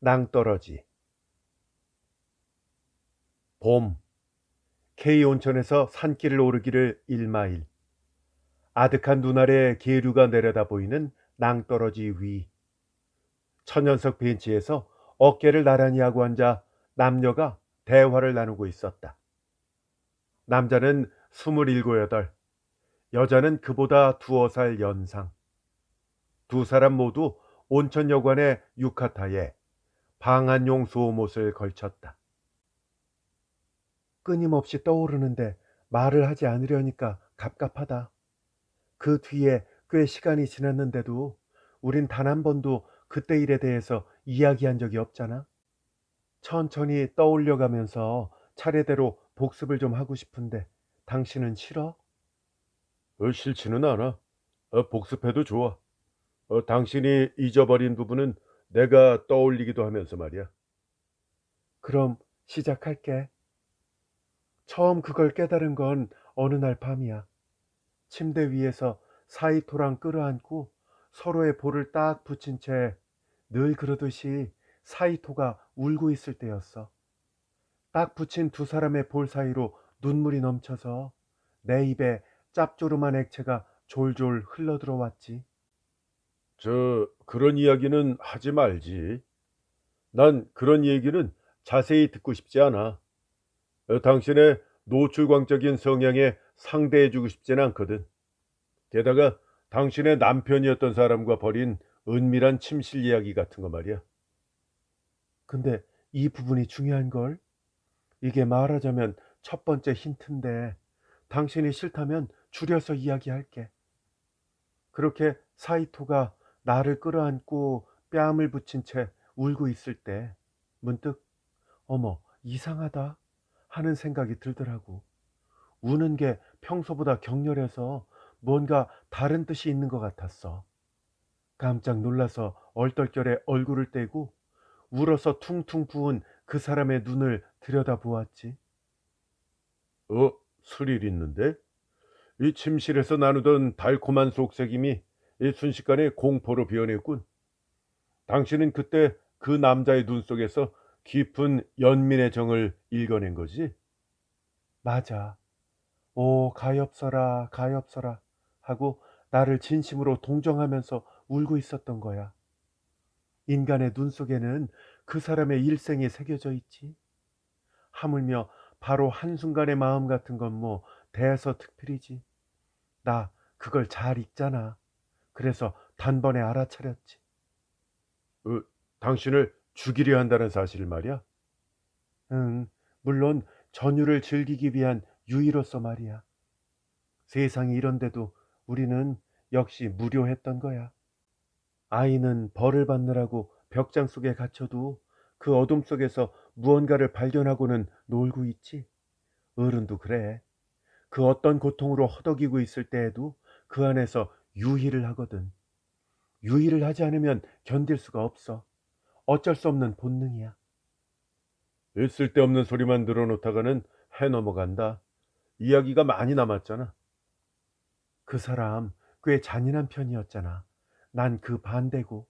낭떠러지. 봄, K 온천에서 산길을 오르기를 1마일. 아득한 눈 아래 계류가 내려다 보이는 낭떠러지 위. 천연석 벤치에서 어깨를 나란히 하고 앉아 남녀가 대화를 나누고 있었다. 남자는 27, 여덟, 여자는 그보다 두어 살 연상. 두 사람 모두 온천 여관의 유카타에 방한용 속옷을 걸쳤다. 끊임없이 떠오르는데 말을 하지 않으려니까 갑갑하다. 그 뒤에 꽤 시간이 지났는데도 우린 단 한 번도 그때 일에 대해서 이야기한 적이 없잖아. 천천히 떠올려가면서 차례대로 복습을 좀 하고 싶은데 당신은 싫어? 싫지는 않아. 복습해도 좋아. 당신이 잊어버린 부분은 내가 떠올리기도 하면서 말이야. 그럼 시작할게. 처음 그걸 깨달은 건 어느 날 밤이야. 침대 위에서 사이토랑 끌어안고 서로의 볼을 딱 붙인 채 늘 그러듯이 사이토가 울고 있을 때였어. 딱 붙인 두 사람의 볼 사이로 눈물이 넘쳐서 내 입에 짭조름한 액체가 졸졸 흘러들어왔지. 그런 이야기는 하지 말지. 난 그런 얘기는 자세히 듣고 싶지 않아. 당신의 노출광적인 성향에 상대해주고 싶진 않거든. 게다가 당신의 남편이었던 사람과 벌인 은밀한 침실 이야기 같은 거 말이야. 근데 이 부분이 중요한 걸. 이게 말하자면 첫 번째 힌트인데 당신이 싫다면 줄여서 이야기할게. 그렇게 사이토가 나를 끌어안고 뺨을 붙인 채 울고 있을 때 문득 어머 이상하다 하는 생각이 들더라고. 우는 게 평소보다 격렬해서 뭔가 다른 뜻이 있는 것 같았어. 깜짝 놀라서 얼떨결에 얼굴을 떼고 울어서 퉁퉁 부은 그 사람의 눈을 들여다보았지. 스릴 있는데? 이 침실에서 나누던 달콤한 속삭임이 이 순식간에 공포로 변했군. 당신은 그때 그 남자의 눈 속에서 깊은 연민의 정을 읽어낸 거지? 맞아. 오, 가엾어라, 가엾어라 하고 나를 진심으로 동정하면서 울고 있었던 거야. 인간의 눈 속에는 그 사람의 일생이 새겨져 있지. 하물며 바로 한순간의 마음 같은 건 뭐 대서특필이지. 나 그걸 잘 읽잖아. 그래서 단번에 알아차렸지. 어, 당신을 죽이려 한다는 사실을 말이야? 응, 물론 전율을 즐기기 위한 유의로서 말이야. 세상이 이런데도 우리는 역시 무료했던 거야. 아이는 벌을 받느라고 벽장 속에 갇혀도 그 어둠 속에서 무언가를 발견하고는 놀고 있지. 어른도 그래. 그 어떤 고통으로 허덕이고 있을 때에도 그 안에서 유희를 하거든. 유희를 하지 않으면 견딜 수가 없어. 어쩔 수 없는 본능이야. 쓸데없는 소리만 늘어놓다가는 해 넘어간다. 이야기가 많이 남았잖아. 그 사람 꽤 잔인한 편이었잖아. 난 그 반대고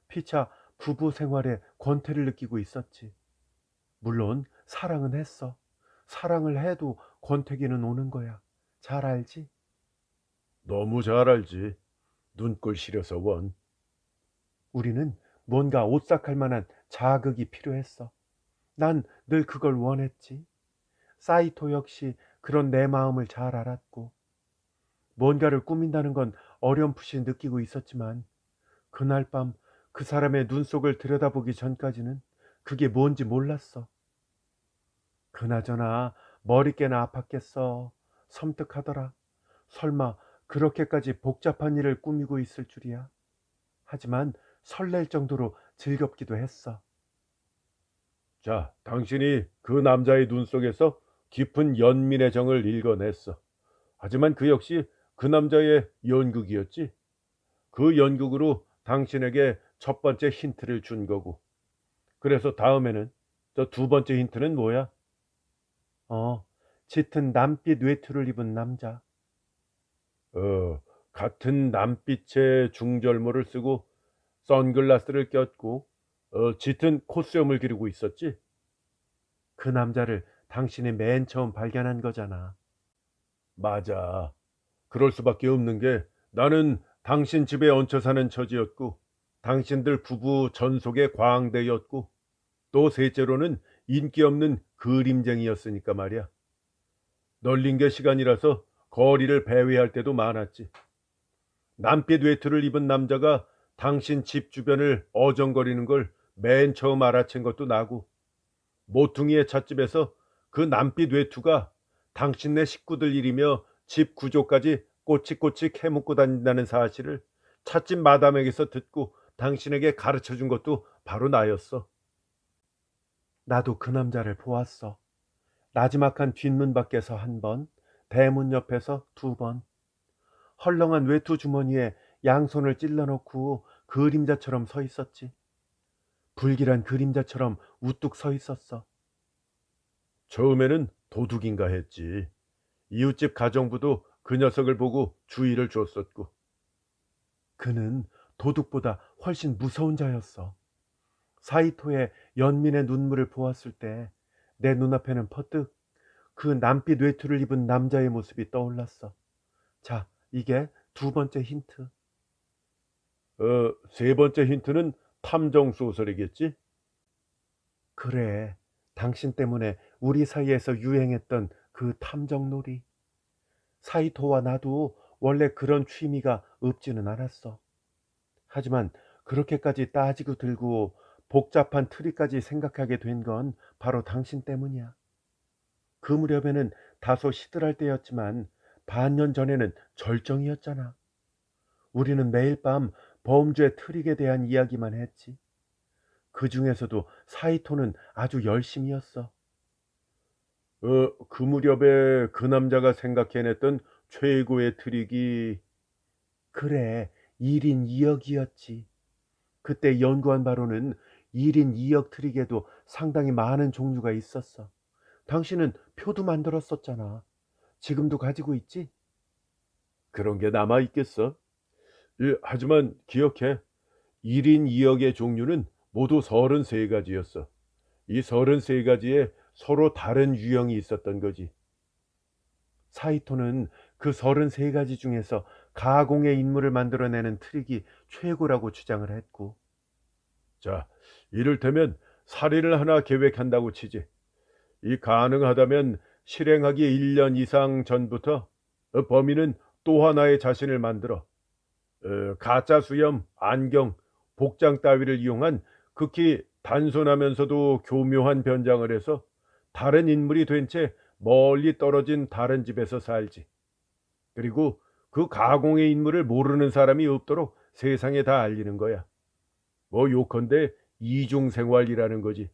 피차 부부 생활에 권태를 느끼고 있었지. 물론 사랑은 했어. 사랑을 해도 권태기는 오는 거야. 잘 알지? 너무 잘 알지. 눈꼴 시려서 원. 우리는 뭔가 오싹할 만한 자극이 필요했어. 난 늘 그걸 원했지. 사이토 역시 그런 내 마음을 잘 알았고, 뭔가를 꾸민다는 건 어렴풋이 느끼고 있었지만, 그날 밤 그 사람의 눈 속을 들여다보기 전까지는 그게 뭔지 몰랐어. 그나저나 머리깨나 아팠겠어. 섬뜩하더라. 설마 그렇게까지 복잡한 일을 꾸미고 있을 줄이야. 하지만 설렐 정도로 즐겁기도 했어. 자, 당신이 그 남자의 눈 속에서 깊은 연민의 정을 읽어냈어. 하지만 그 역시 그 남자의 연극이었지. 그 연극으로 당신에게 첫 번째 힌트를 준 거고. 그래서 다음에는 저 두 번째 힌트는 뭐야? 짙은 남빛 외투를 입은 남자. 같은 남빛의 중절모를 쓰고 선글라스를 꼈고 짙은 콧수염을 기르고 있었지? 그 남자를 당신이 맨 처음 발견한 거잖아. 맞아. 그럴 수밖에 없는 게 나는 당신 집에 얹혀 사는 처지였고, 당신들 부부 전속의 광대였고, 또 셋째로는 인기 없는 그림쟁이였으니까 말이야. 널린 게 시간이라서 거리를 배회할 때도 많았지. 남빛 외투를 입은 남자가 당신 집 주변을 어정거리는 걸 맨 처음 알아챈 것도 나고, 모퉁이의 찻집에서 그 남빛 외투가 당신네 식구들 일이며 집 구조까지 꼬치꼬치 캐묻고 다닌다는 사실을 찻집 마담에게서 듣고 당신에게 가르쳐 준 것도 바로 나였어. 나도 그 남자를 보았어. 나지막한 뒷문 밖에서 한 번, 대문 옆에서 두 번, 헐렁한 외투 주머니에 양손을 찔러놓고 그림자처럼 서 있었지. 불길한 그림자처럼 우뚝 서 있었어. 처음에는 도둑인가 했지. 이웃집 가정부도 그 녀석을 보고 주의를 줬었고. 그는 도둑보다 훨씬 무서운 자였어. 사이토의 연민의 눈물을 보았을 때 내 눈앞에는 퍼뜩 그 남빛 외투를 입은 남자의 모습이 떠올랐어. 자, 이게 두 번째 힌트. 세 번째 힌트는 탐정 소설이겠지? 그래, 당신 때문에 우리 사이에서 유행했던 그 탐정놀이. 사이토와 나도 원래 그런 취미가 없지는 않았어. 하지만 그렇게까지 따지고 들고 복잡한 트리까지 생각하게 된 건 바로 당신 때문이야. 그 무렵에는 다소 시들할 때였지만 반년 전에는 절정이었잖아. 우리는 매일 밤 범죄 트릭에 대한 이야기만 했지. 그 중에서도 사이토는 아주 열심이었어. 그 무렵에 그 남자가 생각해냈던 최고의 트릭이 그래, 1인 2역이었지. 그때 연구한 바로는 1인 2역 트릭에도 상당히 많은 종류가 있었어. 당신은 표도 만들었었잖아. 지금도 가지고 있지? 그런 게 남아 있겠어? 하지만 기억해. 1인 2역의 종류는 모두 33가지였어. 이 33가지에 서로 다른 유형이 있었던 거지. 사이토는 그 33가지 중에서 가공의 인물을 만들어내는 트릭이 최고라고 주장을 했고, 자, 이를테면 살인을 하나 계획한다고 치지. 이 가능하다면 실행하기 1년 이상 전부터 범인은 또 하나의 자신을 만들어 가짜 수염, 안경, 복장 따위를 이용한 극히 단순하면서도 교묘한 변장을 해서 다른 인물이 된 채 멀리 떨어진 다른 집에서 살지. 그리고 그 가공의 인물을 모르는 사람이 없도록 세상에 다 알리는 거야. 뭐 요컨대 이중생활이라는 거지.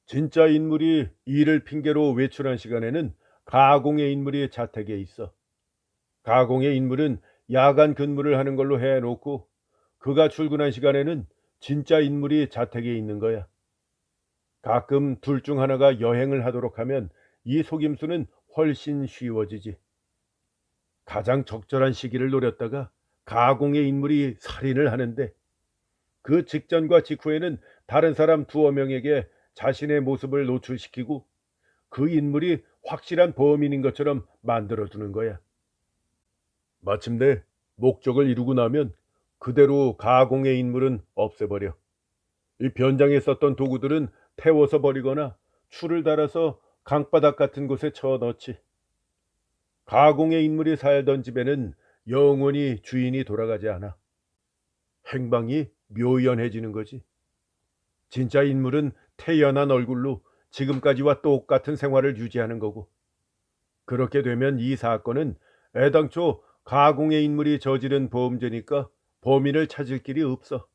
진짜 인물이 일을 핑계로 외출한 시간에는 가공의 인물이 자택에 있어. 가공의 인물은 야간 근무를 하는 걸로 해놓고 그가 출근한 시간에는 진짜 인물이 자택에 있는 거야. 가끔 둘 중 하나가 여행을 하도록 하면 이 속임수는 훨씬 쉬워지지. 가장 적절한 시기를 노렸다가 가공의 인물이 살인을 하는데 그 직전과 직후에는 다른 사람 두어 명에게 자신의 모습을 노출시키고 그 인물이 확실한 범인인 것처럼 만들어두는 거야. 마침내 목적을 이루고 나면 그대로 가공의 인물은 없애버려. 이 변장에 썼던 도구들은 태워서 버리거나 추를 달아서 강바닥 같은 곳에 쳐넣지. 가공의 인물이 살던 집에는 영원히 주인이 돌아가지 않아. 행방이 묘연해지는 거지. 진짜 인물은 태연한 얼굴로 지금까지와 똑같은 생활을 유지하는 거고. 그렇게 되면 이 사건은 애당초 가공의 인물이 저지른 범죄니까 범인을 찾을 길이 없어.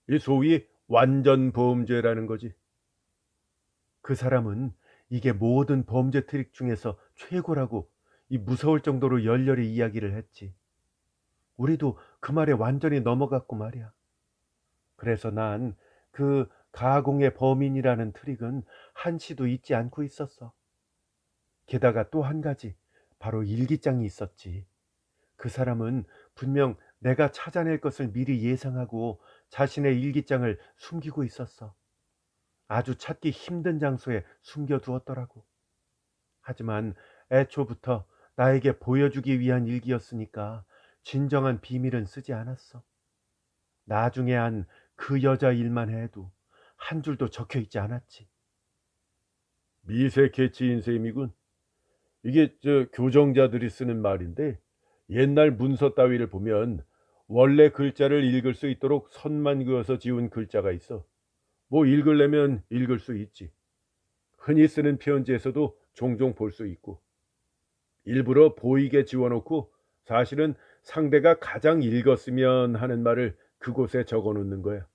이 소위 완전 범죄라는 거지. 그 사람은 이게 모든 범죄 트릭 중에서 최고라고 이 무서울 정도로 열렬히 이야기를 했지. 우리도 그 말에 완전히 넘어갔고 말이야. 그래서 난 그 가공의 범인이라는 트릭은 한치도 잊지 않고 있었어. 게다가 또 한 가지, 바로 일기장이 있었지. 그 사람은 분명 내가 찾아낼 것을 미리 예상하고 자신의 일기장을 숨기고 있었어. 아주 찾기 힘든 장소에 숨겨두었더라고. 하지만 애초부터 나에게 보여주기 위한 일기였으니까 진정한 비밀은 쓰지 않았어. 나중에 한 그 여자 일만 해도 한 줄도 적혀 있지 않았지. 미세 캐치인 셈이군. 이게 교정자들이 쓰는 말인데 옛날 문서 따위를 보면 원래 글자를 읽을 수 있도록 선만 그어서 지운 글자가 있어. 뭐 읽으려면 읽을 수 있지. 흔히 쓰는 편지에서도 종종 볼 수 있고. 일부러 보이게 지워놓고 사실은 상대가 가장 읽었으면 하는 말을 그곳에 적어 놓는 거야.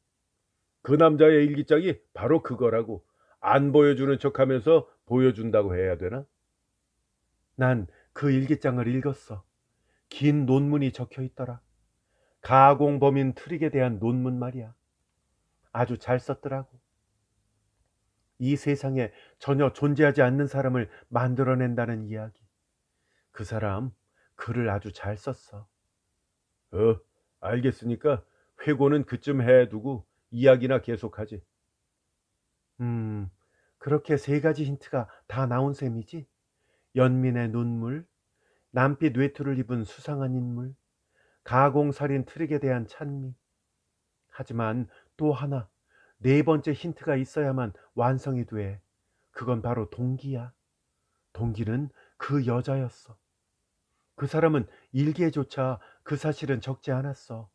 그 남자의 일기장이 바로 그거라고. 안 보여주는 척하면서 보여준다고 해야 되나? 난 그 일기장을 읽었어. 긴 논문이 적혀 있더라. 가공범인 트릭에 대한 논문 말이야. 아주 잘 썼더라고. 이 세상에 전혀 존재하지 않는 사람을 만들어낸다는 이야기. 그 사람 글을 아주 잘 썼어. 어, 알겠으니까 회고는 그쯤 해두고 이야기나 계속하지. 음, 그렇게 세 가지 힌트가 다 나온 셈이지? 연민의 눈물, 남빛 외투를 입은 수상한 인물, 가공살인 트릭에 대한 찬미. 하지만 또 하나, 네 번째 힌트가 있어야만 완성이 돼. 그건 바로 동기야. 동기는 그 여자였어. 그 사람은 일기에조차 그 사실은 적지 않았어.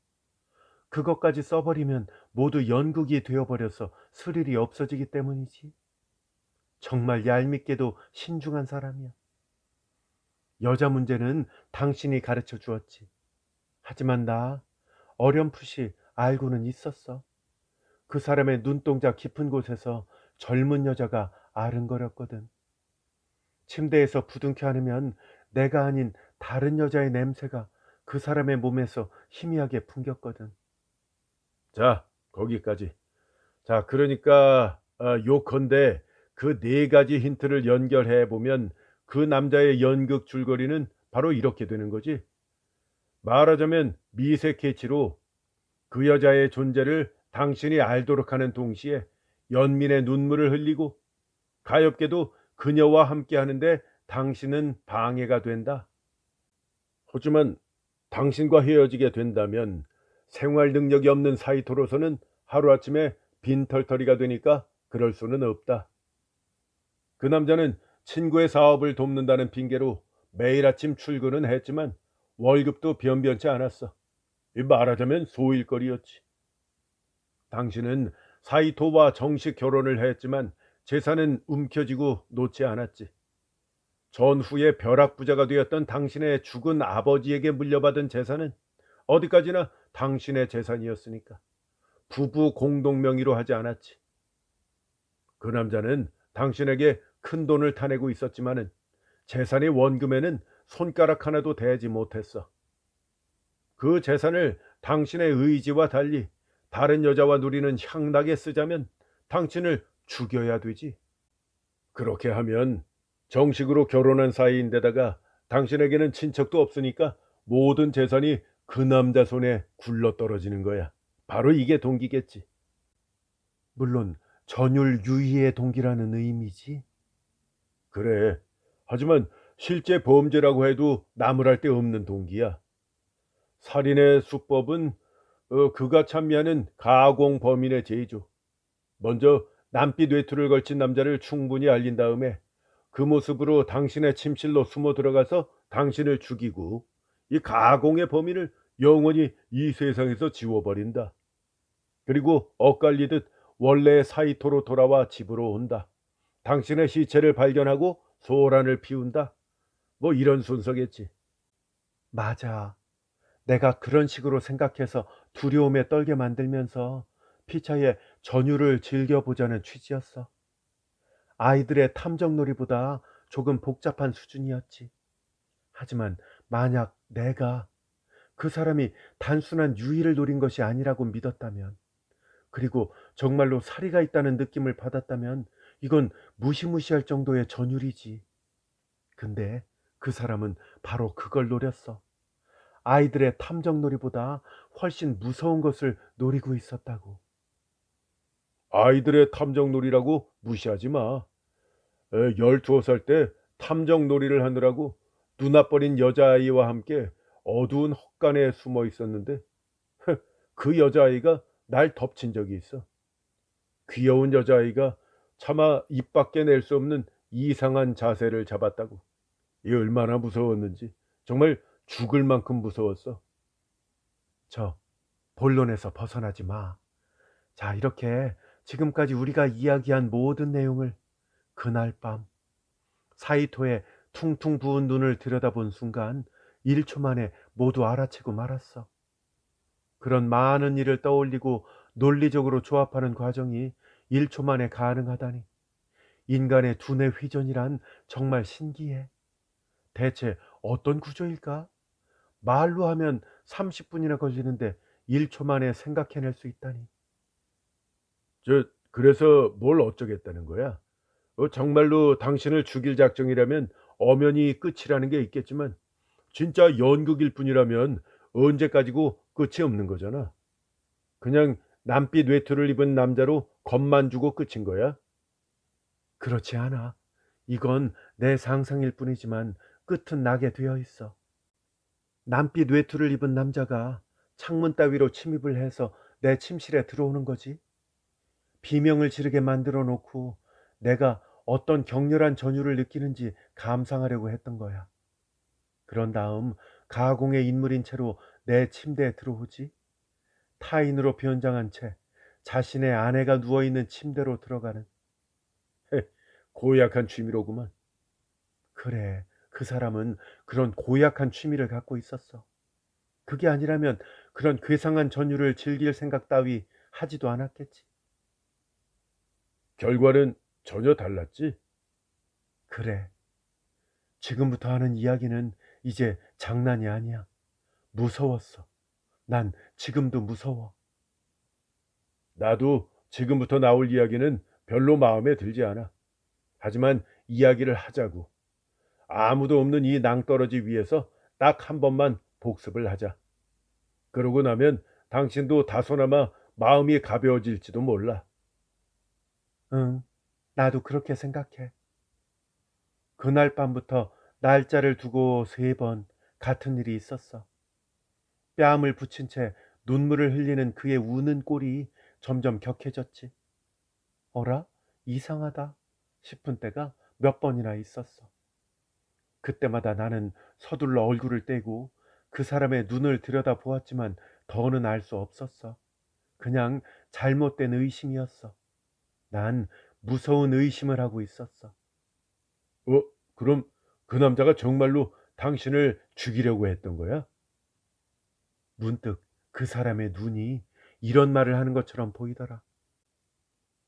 그것까지 써버리면 모두 연극이 되어버려서 스릴이 없어지기 때문이지. 정말 얄밉게도 신중한 사람이야. 여자 문제는 당신이 가르쳐 주었지. 하지만 나 어렴풋이 알고는 있었어. 그 사람의 눈동자 깊은 곳에서 젊은 여자가 아른거렸거든. 침대에서 부둥켜 안으면 내가 아닌 다른 여자의 냄새가 그 사람의 몸에서 희미하게 풍겼거든. 자, 거기까지. 자, 그러니까 요컨대 그 네 가지 힌트를 연결해 보면 그 남자의 연극 줄거리는 바로 이렇게 되는 거지. 말하자면 미세 캐치로 그 여자의 존재를 당신이 알도록 하는 동시에 연민의 눈물을 흘리고 가엾게도 그녀와 함께 하는데 당신은 방해가 된다. 하지만 당신과 헤어지게 된다면 생활 능력이 없는 사이토로서는 하루아침에 빈털터리가 되니까 그럴 수는 없다. 그 남자는 친구의 사업을 돕는다는 핑계로 매일 아침 출근은 했지만 월급도 변변치 않았어. 말하자면 소일거리였지. 당신은 사이토와 정식 결혼을 했지만 재산은 움켜쥐고 놓지 않았지. 전후에 벼락부자가 되었던 당신의 죽은 아버지에게 물려받은 재산은 어디까지나 당신의 재산이었으니까 부부 공동 명의로 하지 않았지. 그 남자는 당신에게 큰 돈을 타내고 있었지만은 재산의 원금에는 손가락 하나도 대지 못했어. 그 재산을 당신의 의지와 달리 다른 여자와 누리는 향락에 쓰자면 당신을 죽여야 되지. 그렇게 하면 정식으로 결혼한 사이인데다가 당신에게는 친척도 없으니까 모든 재산이 그 남자 손에 굴러 떨어지는 거야. 바로 이게 동기겠지. 물론 전율 유희의 동기라는 의미지. 그래. 하지만 실제 범죄라고 해도 나무랄 데 없는 동기야. 살인의 수법은 그가 참여하는 가공 범인의 제의죠. 먼저 남빛 외투를 걸친 남자를 충분히 알린 다음에 그 모습으로 당신의 침실로 숨어 들어가서 당신을 죽이고 이 가공의 범인을 영원히 이 세상에서 지워버린다. 그리고 엇갈리듯 원래의 사이토로 돌아와 집으로 온다. 당신의 시체를 발견하고 소란을 피운다. 뭐 이런 순서겠지. 맞아. 내가 그런 식으로 생각해서 두려움에 떨게 만들면서 피차에 전율을 즐겨보자는 취지였어. 아이들의 탐정놀이보다 조금 복잡한 수준이었지. 하지만 만약 내가 그 사람이 단순한 유의를 노린 것이 아니라고 믿었다면, 그리고 정말로 사리가 있다는 느낌을 받았다면 이건 무시무시할 정도의 전율이지. 근데 그 사람은 바로 그걸 노렸어. 아이들의 탐정놀이보다 훨씬 무서운 것을 노리고 있었다고. 아이들의 탐정놀이라고 무시하지 마. 12살 때 탐정놀이를 하느라고 눈앞버린 여자아이와 함께 어두운 헛간에 숨어 있었는데 그 여자아이가 날 덮친 적이 있어. 귀여운 여자아이가 차마 입 밖에 낼 수 없는 이상한 자세를 잡았다고. 이 얼마나 무서웠는지. 정말 죽을 만큼 무서웠어. 저 본론에서 벗어나지 마. 자, 이렇게 지금까지 우리가 이야기한 모든 내용을 그날 밤 사이토의 퉁퉁 부은 눈을 들여다본 순간 1초 만에 모두 알아채고 말았어. 그런 많은 일을 떠올리고 논리적으로 조합하는 과정이 1초 만에 가능하다니. 인간의 두뇌 회전이란 정말 신기해. 대체 어떤 구조일까? 말로 하면 30분이나 걸리는데 1초 만에 생각해낼 수 있다니. 그래서 뭘 어쩌겠다는 거야? 정말로 당신을 죽일 작정이라면 엄연히 끝이라는 게 있겠지만 진짜 연극일 뿐이라면 언제까지고 끝이 없는 거잖아. 그냥 남빛 외투를 입은 남자로 겁만 주고 끝인 거야? 그렇지 않아. 이건 내 상상일 뿐이지만 끝은 나게 되어 있어. 남빛 외투를 입은 남자가 창문 따위로 침입을 해서 내 침실에 들어오는 거지. 비명을 지르게 만들어 놓고 내가 어떤 격렬한 전율을 느끼는지 감상하려고 했던 거야. 그런 다음 가공의 인물인 채로 내 침대에 들어오지. 타인으로 변장한 채 자신의 아내가 누워있는 침대로 들어가는. 고약한 취미로구만. 그래, 그 사람은 그런 고약한 취미를 갖고 있었어. 그게 아니라면 그런 괴상한 전율을 즐길 생각 따위 하지도 않았겠지. 결과는 전혀 달랐지. 그래, 지금부터 하는 이야기는 이제 장난이 아니야. 무서웠어. 난 지금도 무서워. 나도 지금부터 나올 이야기는 별로 마음에 들지 않아. 하지만 이야기를 하자고. 아무도 없는 이 낭떠러지 위에서 딱 한 번만 복습을 하자. 그러고 나면 당신도 다소나마 마음이 가벼워질지도 몰라. 응, 나도 그렇게 생각해. 그날 밤부터 날짜를 두고 3번 같은 일이 있었어. 뺨을 붙인 채 눈물을 흘리는 그의 우는 꼴이 점점 격해졌지. 어라? 이상하다 싶은 때가 몇 번이나 있었어. 그때마다 나는 서둘러 얼굴을 떼고 그 사람의 눈을 들여다 보았지만 더는 알 수 없었어. 그냥 잘못된 의심이었어. 난 무서운 의심을 하고 있었어. 어, 그럼 그 남자가 정말로 당신을 죽이려고 했던 거야? 문득 그 사람의 눈이 이런 말을 하는 것처럼 보이더라.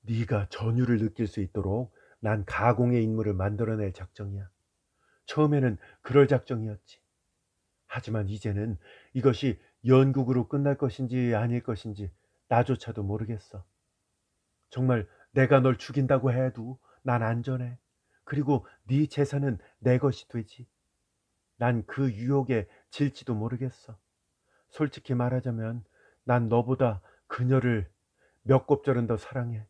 네가 전율을 느낄 수 있도록 난 가공의 인물을 만들어낼 작정이야. 처음에는 그럴 작정이었지. 하지만 이제는 이것이 연극으로 끝날 것인지 아닐 것인지 나조차도 모르겠어. 정말 내가 널 죽인다고 해도 난 안전해. 그리고 네 재산은 내 것이 되지. 난 그 유혹에 질지도 모르겠어. 솔직히 말하자면 난 너보다 그녀를 몇 곱절은 더 사랑해.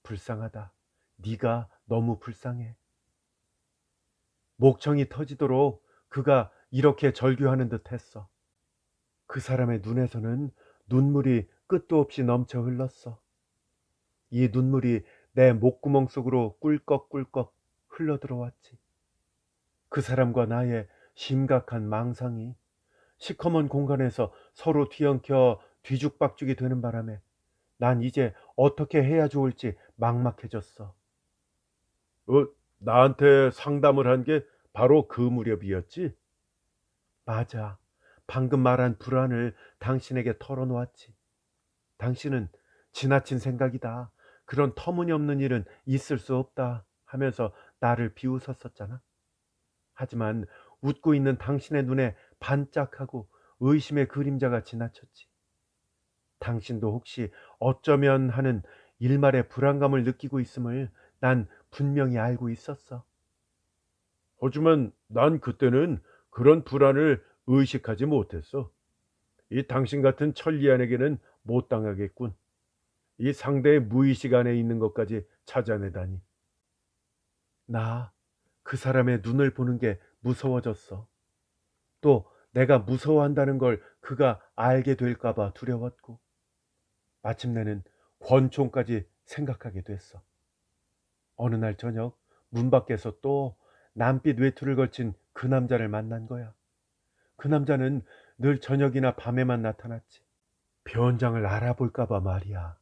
불쌍하다. 네가 너무 불쌍해. 목청이 터지도록 그가 이렇게 절규하는 듯 했어. 그 사람의 눈에서는 눈물이 끝도 없이 넘쳐 흘렀어. 이 눈물이 내 목구멍 속으로 꿀꺽꿀꺽 흘러들어왔지. 그 사람과 나의 심각한 망상이 시커먼 공간에서 서로 뒤엉켜 뒤죽박죽이 되는 바람에 난 이제 어떻게 해야 좋을지 막막해졌어. 어, 나한테 상담을 한 게 바로 그 무렵이었지? 맞아. 방금 말한 불안을 당신에게 털어놓았지. 당신은 지나친 생각이다. 그런 터무니없는 일은 있을 수 없다 하면서 나를 비웃었었잖아. 하지만 웃고 있는 당신의 눈에 반짝하고 의심의 그림자가 지나쳤지. 당신도 혹시 어쩌면 하는 일말의 불안감을 느끼고 있음을 난 분명히 알고 있었어. 하지만 난 그때는 그런 불안을 의식하지 못했어. 이 당신 같은 천리안에게는 못 당하겠군. 이 상대의 무의식 안에 있는 것까지 찾아내다니. 나 그 사람의 눈을 보는 게 무서워졌어. 또 내가 무서워한다는 걸 그가 알게 될까봐 두려웠고, 마침내는 권총까지 생각하게 됐어. 어느 날 저녁 문 밖에서 또 남빛 외투를 걸친 그 남자를 만난 거야. 그 남자는 늘 저녁이나 밤에만 나타났지. 변장을 알아볼까봐 말이야.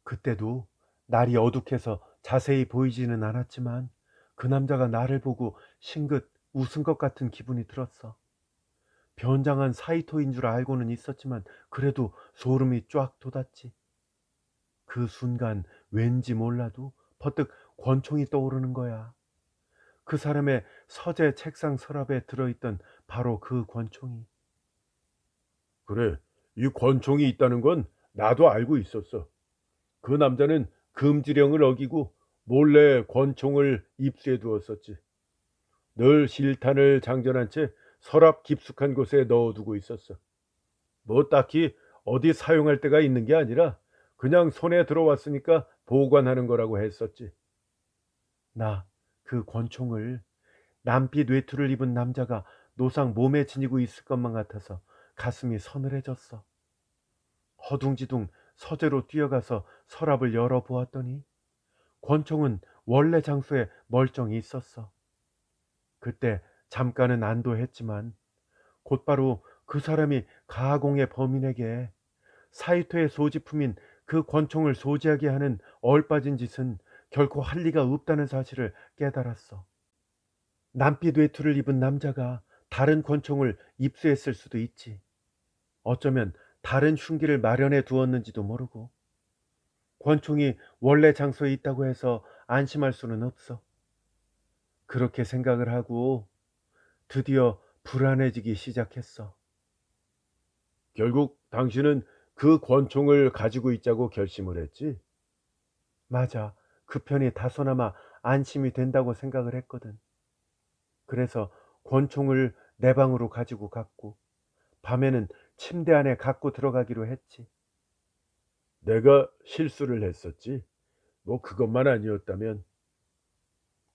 그때도 날이 어둑해서 자세히 보이지는 않았지만 그 남자가 나를 보고 싱긋 웃은 것 같은 기분이 들었어. 변장한 사이토인 줄 알고는 있었지만 그래도 소름이 쫙 돋았지. 그 순간 왠지 몰라도 퍼뜩 권총이 떠오르는 거야. 그 사람의 서재 책상 서랍에 들어있던 바로 그 권총이. 그래, 이 권총이 있다는 건 나도 알고 있었어. 그 남자는 금지령을 어기고 몰래 권총을 입수해 두었었지. 늘 실탄을 장전한 채 서랍 깊숙한 곳에 넣어두고 있었어. 뭐 딱히 어디 사용할 때가 있는 게 아니라 그냥 손에 들어왔으니까 보관하는 거라고 했었지. 나 그 권총을 남빛 외투를 입은 남자가 노상 몸에 지니고 있을 것만 같아서 가슴이 서늘해졌어. 허둥지둥 서재로 뛰어가서 서랍을 열어보았더니 권총은 원래 장소에 멀쩡히 있었어. 그때 잠깐은 안도했지만 곧바로 그 사람이 가공의 범인에게 사이토의 소지품인 그 권총을 소지하게 하는 얼빠진 짓은 결코 할 리가 없다는 사실을 깨달았어. 남빛 외투를 입은 남자가 다른 권총을 입수했을 수도 있지. 어쩌면 다른 흉기를 마련해 두었는지도 모르고. 권총이 원래 장소에 있다고 해서 안심할 수는 없어. 그렇게 생각을 하고 드디어 불안해지기 시작했어. 결국 당신은 그 권총을 가지고 있자고 결심을 했지. 맞아. 그 편이 다소나마 안심이 된다고 생각을 했거든. 그래서 권총을 내 방으로 가지고 갔고, 밤에는 침대 안에 갖고 들어가기로 했지. 내가 실수를 했었지. 뭐 그것만 아니었다면.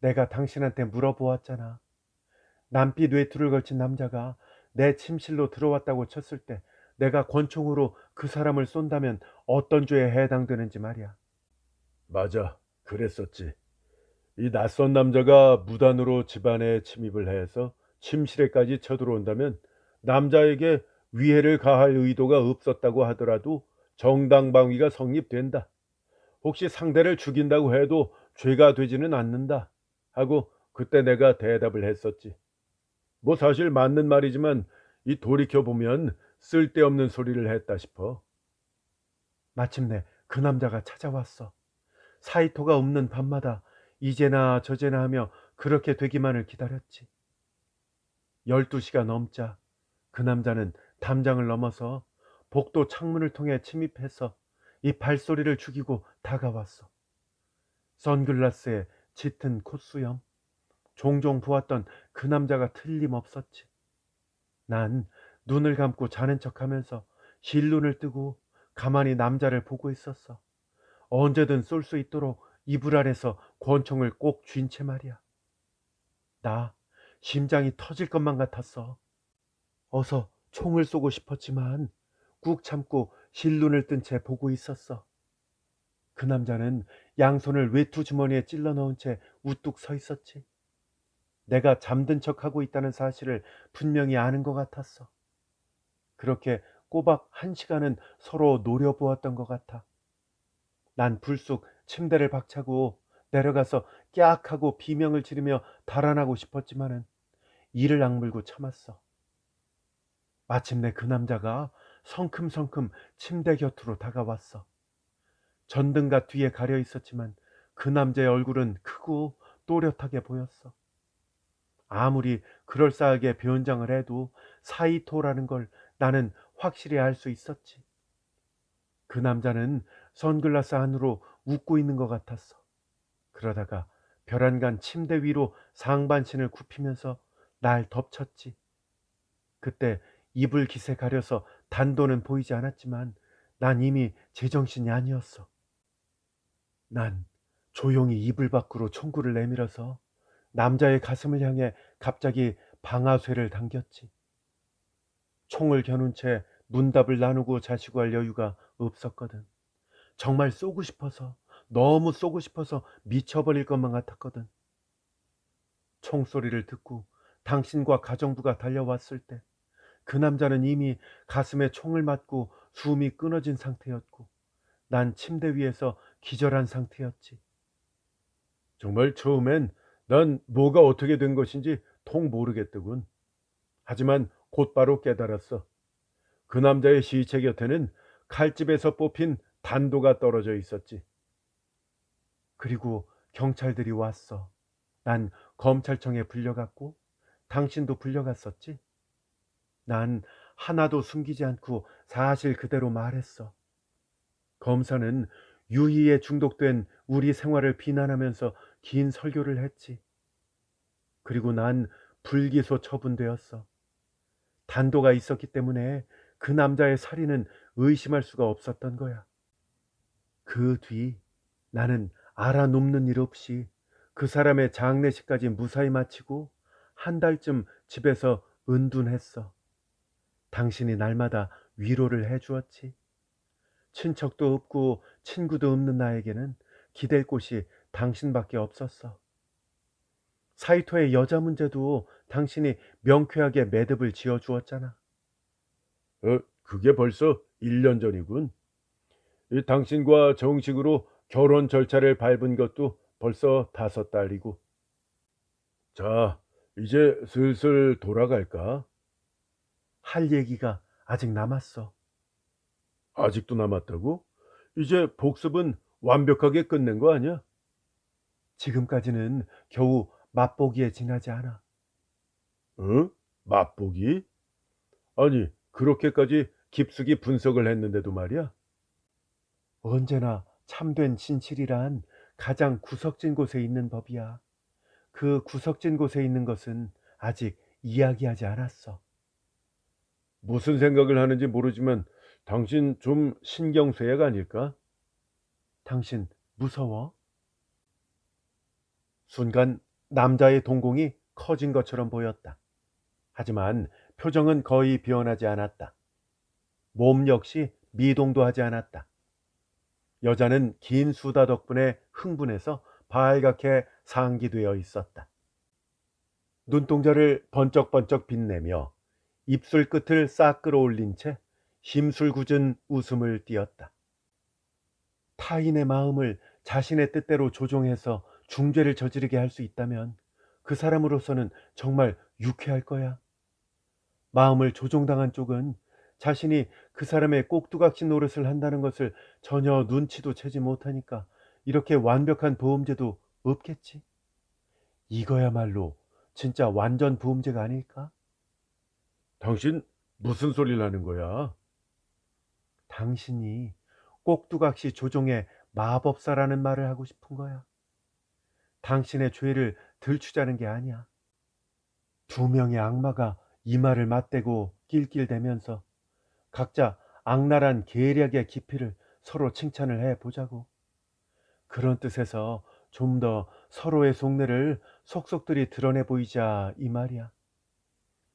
내가 당신한테 물어보았잖아. 남빛 외투를 걸친 남자가 내 침실로 들어왔다고 쳤을 때 내가 권총으로 그 사람을 쏜다면 어떤 죄에 해당되는지 말이야. 맞아, 그랬었지. 이 낯선 남자가 무단으로 집안에 침입을 해서 침실에까지 쳐들어온다면 남자에게 위해를 가할 의도가 없었다고 하더라도 정당방위가 성립된다. 혹시 상대를 죽인다고 해도 죄가 되지는 않는다. 하고 그때 내가 대답을 했었지. 뭐 사실 맞는 말이지만 이 돌이켜보면 쓸데없는 소리를 했다 싶어. 마침내 그 남자가 찾아왔어. 사이토가 없는 밤마다 이제나 저제나 하며 그렇게 되기만을 기다렸지. 12시가 넘자 그 남자는 담장을 넘어서 복도 창문을 통해 침입해서 이 발소리를 죽이고 다가왔어. 선글라스에 짙은 콧수염, 종종 보았던 그 남자가 틀림없었지. 난 눈을 감고 자는 척하면서 실눈을 뜨고 가만히 남자를 보고 있었어. 언제든 쏠 수 있도록 이불 아래서 권총을 꼭 쥔 채 말이야. 나 심장이 터질 것만 같았어. 어서 총을 쏘고 싶었지만 꾹 참고 실눈을 뜬 채 보고 있었어. 그 남자는 양손을 외투 주머니에 찔러 넣은 채 우뚝 서 있었지. 내가 잠든 척하고 있다는 사실을 분명히 아는 것 같았어. 그렇게 꼬박 1시간은 서로 노려보았던 것 같아. 난 불쑥 침대를 박차고 내려가서 깍 하고 비명을 지르며 달아나고 싶었지만은 이를 악물고 참았어. 마침내 그 남자가 성큼성큼 침대 곁으로 다가왔어. 전등가 뒤에 가려 있었지만 그 남자의 얼굴은 크고 또렷하게 보였어. 아무리 그럴싸하게 변장을 해도 사이토라는 걸 나는 확실히 알 수 있었지. 그 남자는 선글라스 안으로 웃고 있는 것 같았어. 그러다가 벼란간 침대 위로 상반신을 굽히면서 날 덮쳤지. 그때 이불 깃에 가려서 단도는 보이지 않았지만 난 이미 제정신이 아니었어. 난 조용히 이불 밖으로 총구를 내밀어서 남자의 가슴을 향해 갑자기 방아쇠를 당겼지. 총을 겨눈 채 문답을 나누고 자시고 할 여유가 없었거든. 정말 쏘고 싶어서, 너무 쏘고 싶어서 미쳐버릴 것만 같았거든. 총소리를 듣고 당신과 가정부가 달려왔을 때 그 남자는 이미 가슴에 총을 맞고 숨이 끊어진 상태였고 난 침대 위에서 기절한 상태였지. 정말 처음엔 난 뭐가 어떻게 된 것인지 통 모르겠더군. 하지만 곧바로 깨달았어. 그 남자의 시체 곁에는 칼집에서 뽑힌 단도가 떨어져 있었지. 그리고 경찰들이 왔어. 난 검찰청에 불려갔고 당신도 불려갔었지. 난 하나도 숨기지 않고 사실 그대로 말했어. 검사는 유희에 중독된 우리 생활을 비난하면서 긴 설교를 했지. 그리고 난 불기소 처분되었어. 단도가 있었기 때문에 그 남자의 살인은 의심할 수가 없었던 거야. 그 뒤 나는 알아눕는 일 없이 그 사람의 장례식까지 무사히 마치고 한 달쯤 집에서 은둔했어. 당신이 날마다 위로를 해주었지. 친척도 없고 친구도 없는 나에게는 기댈 곳이 당신밖에 없었어. 사이토의 여자 문제도 당신이 명쾌하게 매듭을 지어주었잖아. 그게 벌써 1년 전이군. 당신과 정식으로 결혼 절차를 밟은 것도 벌써 5달이고. 자, 이제 슬슬 돌아갈까? 할 얘기가 아직 남았어. 아직도 남았다고? 이제 복습은 완벽하게 끝낸 거 아니야? 지금까지는 겨우 맛보기에 지나지 않아. 응? 맛보기? 아니, 그렇게까지 깊숙이 분석을 했는데도 말이야. 언제나 참된 진실이란 가장 구석진 곳에 있는 법이야. 그 구석진 곳에 있는 것은 아직 이야기하지 않았어. 무슨 생각을 하는지 모르지만 당신 좀 신경쇠약 아닐까? 당신 무서워? 순간 남자의 동공이 커진 것처럼 보였다. 하지만 표정은 거의 변하지 않았다. 몸 역시 미동도 하지 않았다. 여자는 긴 수다 덕분에 흥분해서 발갛게 상기되어 있었다. 눈동자를 번쩍번쩍 빛내며 입술 끝을 싹 끌어올린 채 심술궂은 웃음을 띄었다. 타인의 마음을 자신의 뜻대로 조종해서 중죄를 저지르게 할 수 있다면 그 사람으로서는 정말 유쾌할 거야. 마음을 조종당한 쪽은 자신이 그 사람의 꼭두각시 노릇을 한다는 것을 전혀 눈치도 채지 못하니까 이렇게 완벽한 보험제도 없겠지. 이거야말로 진짜 완전 보험제가 아닐까? 당신 무슨 소리를 하는 거야? 당신이 꼭두각시 조종의 마법사라는 말을 하고 싶은 거야. 당신의 죄를 들추자는 게 아니야. 두 명의 악마가 이마를 맞대고 낄낄대면서 각자 악랄한 계략의 깊이를 서로 칭찬을 해 보자고. 그런 뜻에서 좀 더 서로의 속내를 속속들이 드러내 보이자 이 말이야.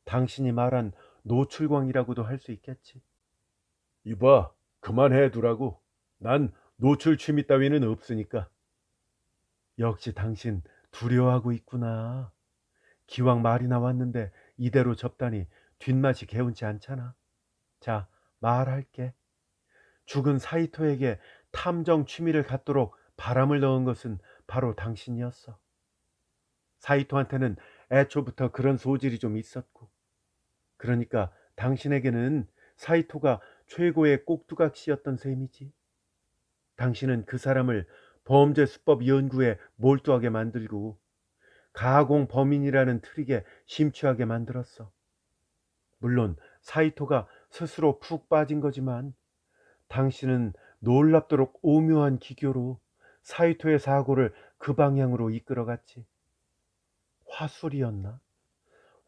당신이 말한 노출광이라고도 할 수 있겠지. 이봐, 그만해 두라고. 난 노출 취미 따위는 없으니까. 역시 당신 두려워하고 있구나. 기왕 말이 나왔는데 이대로 접다니 뒷맛이 개운치 않잖아. 자, 말할게. 죽은 사이토에게 탐정 취미를 갖도록 바람을 넣은 것은 바로 당신이었어. 사이토한테는 애초부터 그런 소질이 좀 있었고, 그러니까 당신에게는 사이토가 최고의 꼭두각시였던 셈이지. 당신은 그 사람을 범죄 수법 연구에 몰두하게 만들고 가공 범인이라는 트릭에 심취하게 만들었어. 물론 사이토가 스스로 푹 빠진 거지만 당신은 놀랍도록 오묘한 기교로 사이토의 사고를 그 방향으로 이끌어갔지. 화술이었나?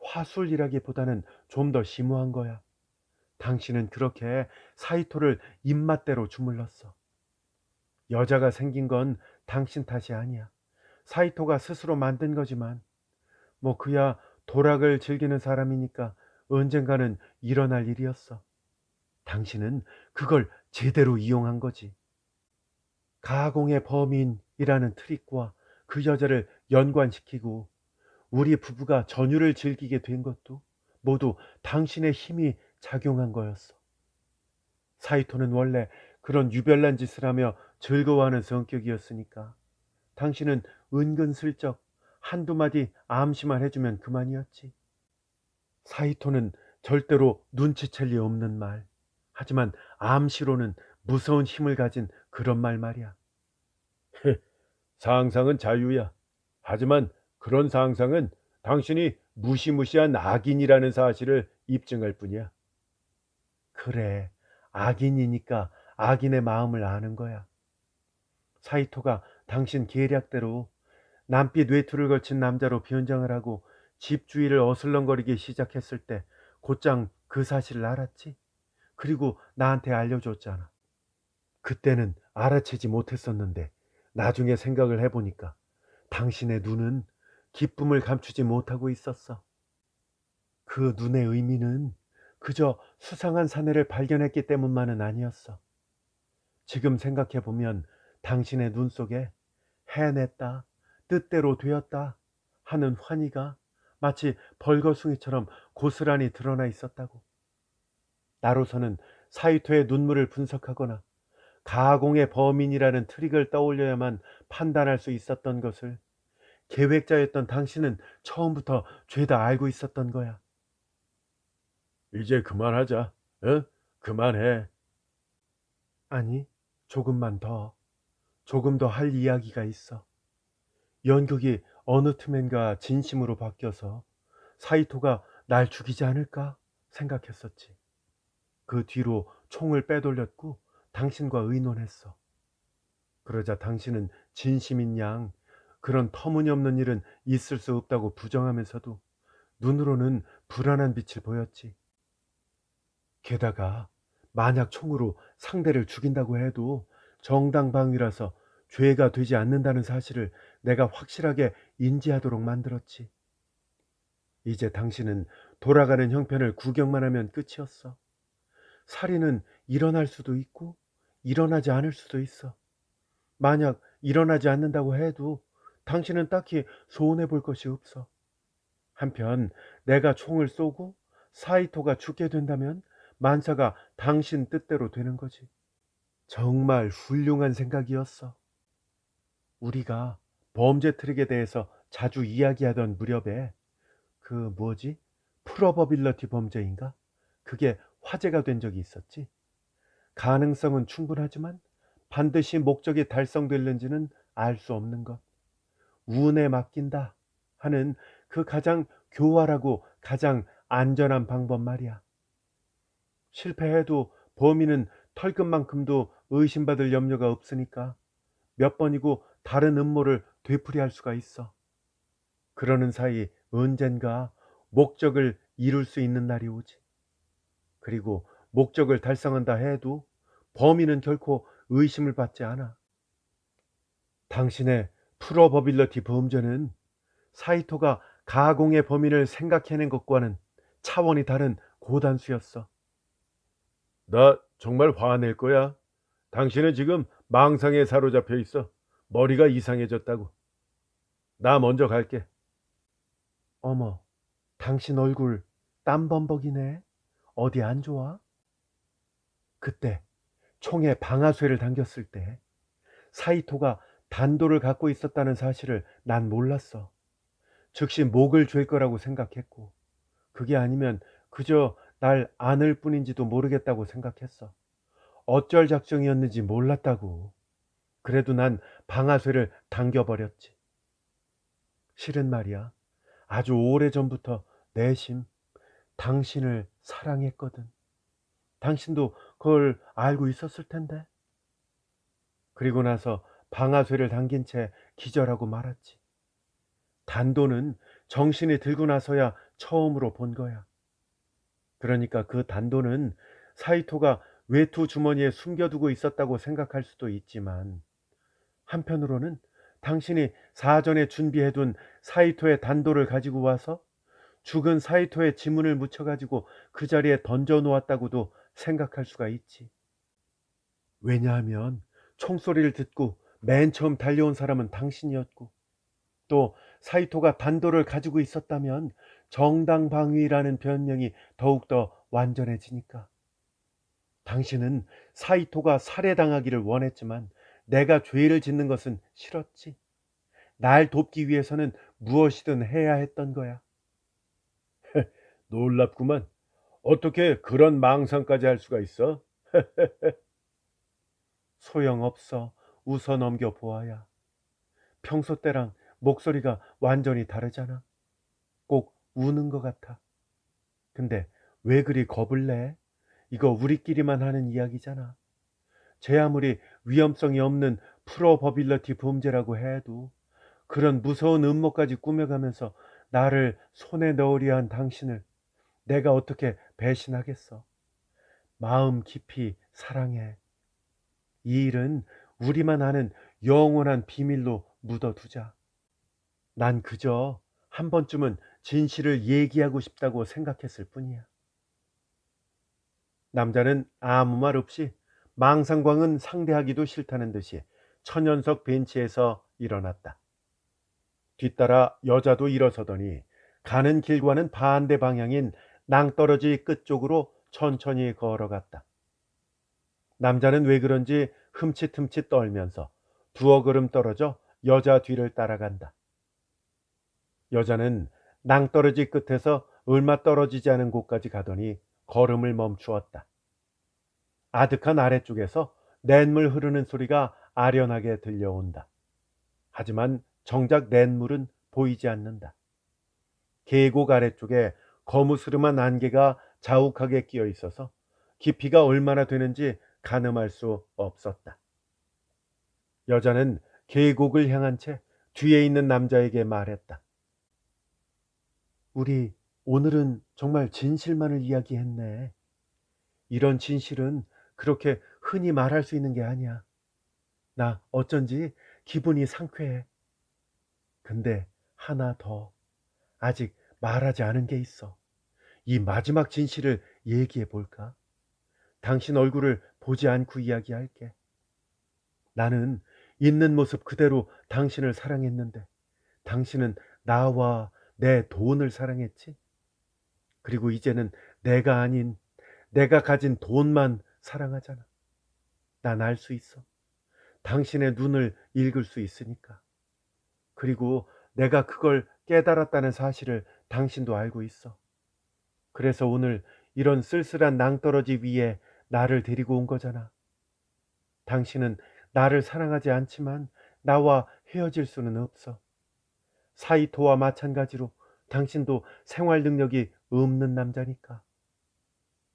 화술이라기보다는 좀 더 심오한 거야. 당신은 그렇게 사이토를 입맛대로 주물렀어. 여자가 생긴 건 당신 탓이 아니야. 사이토가 스스로 만든 거지만, 뭐 그야 도락을 즐기는 사람이니까 언젠가는 일어날 일이었어. 당신은 그걸 제대로 이용한 거지. 가공의 범인이라는 트릭과 그 여자를 연관시키고 우리 부부가 전율을 즐기게 된 것도 모두 당신의 힘이 작용한 거였어. 사이토는 원래 그런 유별난 짓을 하며 즐거워하는 성격이었으니까 당신은 은근슬쩍 한두 마디 암시만 해주면 그만이었지. 사이토는 절대로 눈치챌 리 없는 말. 하지만 암시로는 무서운 힘을 가진 그런 말 말이야. 상상은 자유야. 하지만 그런 상상은 당신이 무시무시한 악인이라는 사실을 입증할 뿐이야. 그래, 악인이니까 악인의 마음을 아는 거야. 사이토가 당신 계략대로 남빛 외투를 걸친 남자로 변장을 하고 집 주위를 어슬렁거리기 시작했을 때 곧장 그 사실을 알았지. 그리고 나한테 알려줬잖아. 그때는 알아채지 못했었는데 나중에 생각을 해보니까 당신의 눈은 기쁨을 감추지 못하고 있었어. 그 눈의 의미는 그저 수상한 사내를 발견했기 때문만은 아니었어. 지금 생각해보면 당신의 눈 속에 해냈다, 뜻대로 되었다 하는 환희가 마치 벌거숭이처럼 고스란히 드러나 있었다고. 나로서는 사이토의 눈물을 분석하거나 가공의 범인이라는 트릭을 떠올려야만 판단할 수 있었던 것을 계획자였던 당신은 처음부터 죄다 알고 있었던 거야. 이제 그만하자. 어? 그만해. 아니, 조금만 더, 조금 더 할 이야기가 있어. 연극이 어느 틈엔가 진심으로 바뀌어서 사이토가 날 죽이지 않을까 생각했었지. 그 뒤로 총을 빼돌렸고 당신과 의논했어. 그러자 당신은 진심인 양 그런 터무니없는 일은 있을 수 없다고 부정하면서도 눈으로는 불안한 빛을 보였지. 게다가 만약 총으로 상대를 죽인다고 해도 정당방위라서 죄가 되지 않는다는 사실을 내가 확실하게 인지하도록 만들었지. 이제 당신은 돌아가는 형편을 구경만 하면 끝이었어. 살인은 일어날 수도 있고 일어나지 않을 수도 있어. 만약 일어나지 않는다고 해도 당신은 딱히 손해 볼 것이 없어. 한편 내가 총을 쏘고 사이토가 죽게 된다면 만사가 당신 뜻대로 되는 거지. 정말 훌륭한 생각이었어. 우리가 범죄 트릭에 대해서 자주 이야기하던 무렵에 그 뭐지? 프로버빌러티 범죄인가? 그게 화제가 된 적이 있었지. 가능성은 충분하지만 반드시 목적이 달성될는지는 알 수 없는 것. 운에 맡긴다 하는 그 가장 교활하고 가장 안전한 방법 말이야. 실패해도 범인은 털끝만큼도 의심받을 염려가 없으니까 몇 번이고 다른 음모를 되풀이할 수가 있어. 그러는 사이 언젠가 목적을 이룰 수 있는 날이 오지. 그리고 목적을 달성한다 해도 범인은 결코 의심을 받지 않아. 당신의 프로버빌러티 범죄는 사이토가 가공의 범인을 생각해낸 것과는 차원이 다른 고단수였어. 나 정말 화낼 거야. 당신은 지금 망상에 사로잡혀 있어. 머리가 이상해졌다고. 나 먼저 갈게. 어머, 당신 얼굴 땀범벅이네. 어디 안 좋아? 그때 총에 방아쇠를 당겼을 때 사이토가 단도를 갖고 있었다는 사실을 난 몰랐어. 즉시 목을 쥘 거라고 생각했고, 그게 아니면 그저 날 안을 뿐인지도 모르겠다고 생각했어. 어쩔 작정이었는지 몰랐다고. 그래도 난 방아쇠를 당겨버렸지. 실은 말이야, 아주 오래전부터 내심 당신을 사랑했거든. 당신도 그걸 알고 있었을 텐데. 그리고 나서 방아쇠를 당긴 채 기절하고 말았지. 단도는 정신이 들고 나서야 처음으로 본 거야. 그러니까 그 단도는 사이토가 외투 주머니에 숨겨두고 있었다고 생각할 수도 있지만, 한편으로는 당신이 사전에 준비해둔 사이토의 단도를 가지고 와서 죽은 사이토의 지문을 묻혀가지고 그 자리에 던져 놓았다고도 생각할 수가 있지. 왜냐하면 총소리를 듣고 맨 처음 달려온 사람은 당신이었고, 또 사이토가 단도를 가지고 있었다면 정당방위라는 변명이 더욱더 완전해지니까. 당신은 사이토가 살해당하기를 원했지만 내가 죄를 짓는 것은 싫었지. 날 돕기 위해서는 무엇이든 해야 했던 거야. 놀랍구만. 어떻게 그런 망상까지 할 수가 있어? 소용없어. 웃어 넘겨 보아야. 평소 때랑 목소리가 완전히 다르잖아. 꼭 우는 것 같아. 근데 왜 그리 겁을 내? 이거 우리끼리만 하는 이야기잖아. 제 아무리 위험성이 없는 프로버빌러티 범죄라고 해도 그런 무서운 음모까지 꾸며가면서 나를 손에 넣으려 한 당신을 내가 어떻게 배신하겠어. 마음 깊이 사랑해. 이 일은 우리만 아는 영원한 비밀로 묻어두자. 난 그저 한 번쯤은 진실을 얘기하고 싶다고 생각했을 뿐이야. 남자는 아무 말 없이 망상광은 상대하기도 싫다는 듯이 천연석 벤치에서 일어났다. 뒤따라 여자도 일어서더니 가는 길과는 반대 방향인 낭떠러지 끝쪽으로 천천히 걸어갔다. 남자는 왜 그런지 흠칫흠칫 떨면서 두어 걸음 떨어져 여자 뒤를 따라간다. 여자는 낭떠러지 끝에서 얼마 떨어지지 않은 곳까지 가더니 걸음을 멈추었다. 아득한 아래쪽에서 냇물 흐르는 소리가 아련하게 들려온다. 하지만 정작 냇물은 보이지 않는다. 계곡 아래쪽에 거무스름한 안개가 자욱하게 끼어 있어서 깊이가 얼마나 되는지 가늠할 수 없었다. 여자는 계곡을 향한 채 뒤에 있는 남자에게 말했다. 우리 오늘은 정말 진실만을 이야기했네. 이런 진실은 그렇게 흔히 말할 수 있는 게 아니야. 나 어쩐지 기분이 상쾌해. 근데 하나 더. 아직 말하지 않은 게 있어. 이 마지막 진실을 얘기해 볼까? 당신 얼굴을 보지 않고 이야기할게. 나는 있는 모습 그대로 당신을 사랑했는데 당신은 나와 내 돈을 사랑했지? 그리고 이제는 내가 아닌 내가 가진 돈만 사랑하잖아. 난 알 수 있어. 당신의 눈을 읽을 수 있으니까. 그리고 내가 그걸 깨달았다는 사실을 당신도 알고 있어. 그래서 오늘 이런 쓸쓸한 낭떠러지 위에 나를 데리고 온 거잖아. 당신은 나를 사랑하지 않지만 나와 헤어질 수는 없어. 사이토와 마찬가지로 당신도 생활 능력이 없는 남자니까.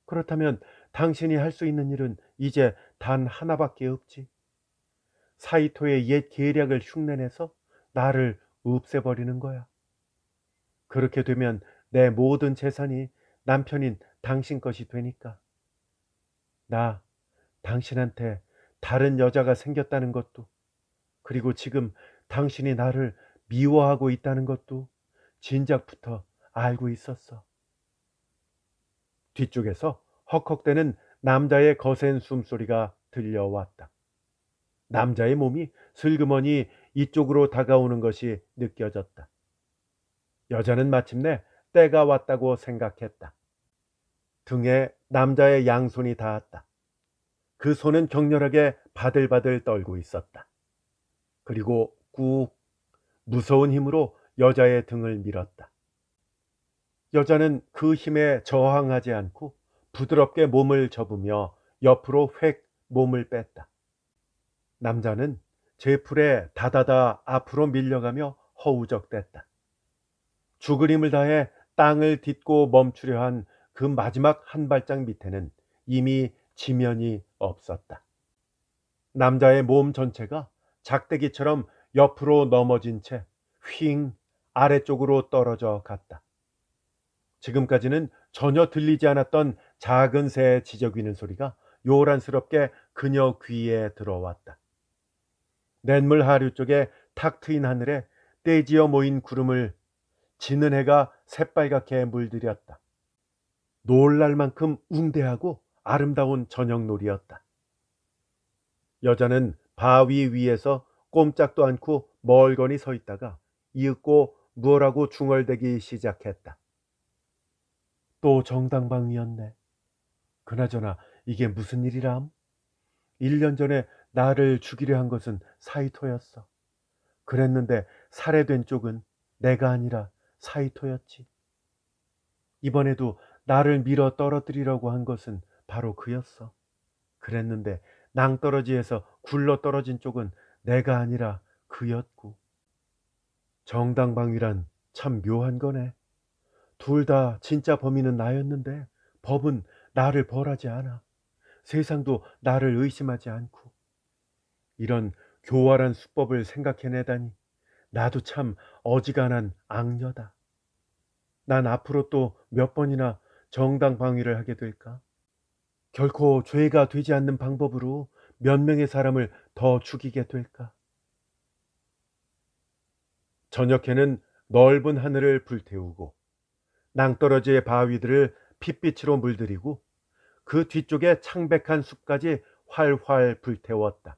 그렇다면 당신이 할 수 있는 일은 이제 단 하나밖에 없지. 사이토의 옛 계략을 흉내내서 나를 없애버리는 거야. 그렇게 되면 내 모든 재산이 남편인 당신 것이 되니까. 나 당신한테 다른 여자가 생겼다는 것도, 그리고 지금 당신이 나를 미워하고 있다는 것도 진작부터 알고 있었어. 뒤쪽에서 헉헉대는 남자의 거센 숨소리가 들려왔다. 남자의 몸이 슬그머니 이쪽으로 다가오는 것이 느껴졌다. 여자는 마침내 때가 왔다고 생각했다. 등에 남자의 양손이 닿았다. 그 손은 격렬하게 바들바들 떨고 있었다. 그리고 꾹 무서운 힘으로 여자의 등을 밀었다. 여자는 그 힘에 저항하지 않고 부드럽게 몸을 접으며 옆으로 획 몸을 뺐다. 남자는 제풀에 다다다 앞으로 밀려가며 허우적댔다. 죽을 힘을 다해 땅을 딛고 멈추려 한 그 마지막 한 발짝 밑에는 이미 지면이 없었다. 남자의 몸 전체가 작대기처럼 옆으로 넘어진 채 휙 아래쪽으로 떨어져 갔다. 지금까지는 전혀 들리지 않았던 작은 새의 지저귀는 소리가 요란스럽게 그녀 귀에 들어왔다. 냇물 하류 쪽에 탁 트인 하늘에 떼지어 모인 구름을 지는 해가 새빨갛게 물들였다. 놀랄 만큼 웅대하고 아름다운 저녁놀이였다. 여자는 바위 위에서 꼼짝도 않고 멀거니 서 있다가 이윽고 무엇라고 중얼대기 시작했다. 또 정당방위였네. 그나저나 이게 무슨 일이람? 1년 전에 나를 죽이려 한 것은 사이토였어. 그랬는데 살해된 쪽은 내가 아니라 사이토였지. 이번에도 나를 밀어 떨어뜨리려고 한 것은 바로 그였어. 그랬는데 낭떠러지에서 굴러 떨어진 쪽은 내가 아니라 그였고. 정당방위란 참 묘한 거네. 둘 다 진짜 범인은 나였는데 법은 나를 벌하지 않아. 세상도 나를 의심하지 않고. 이런 교활한 수법을 생각해내다니 나도 참 어지간한 악녀다. 난 앞으로 또 몇 번이나 정당방위를 하게 될까? 결코 죄가 되지 않는 방법으로 몇 명의 사람을 더 죽이게 될까? 저녁에는 넓은 하늘을 불태우고 낭떠러지의 바위들을 핏빛으로 물들이고 그 뒤쪽에 창백한 숲까지 활활 불태웠다.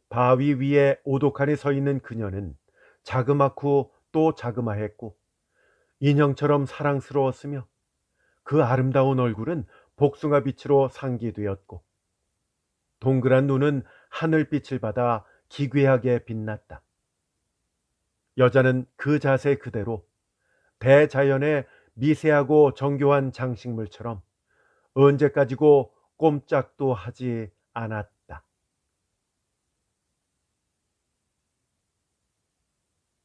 바위 위에 오독하니 서 있는 그녀는 자그맣고 또 자그마했고 인형처럼 사랑스러웠으며 그 아름다운 얼굴은 복숭아빛으로 상기되었고 동그란 눈은 하늘빛을 받아 기괴하게 빛났다. 여자는 그 자세 그대로 대자연의 미세하고 정교한 장식물처럼 언제까지고 꼼짝도 하지 않았다.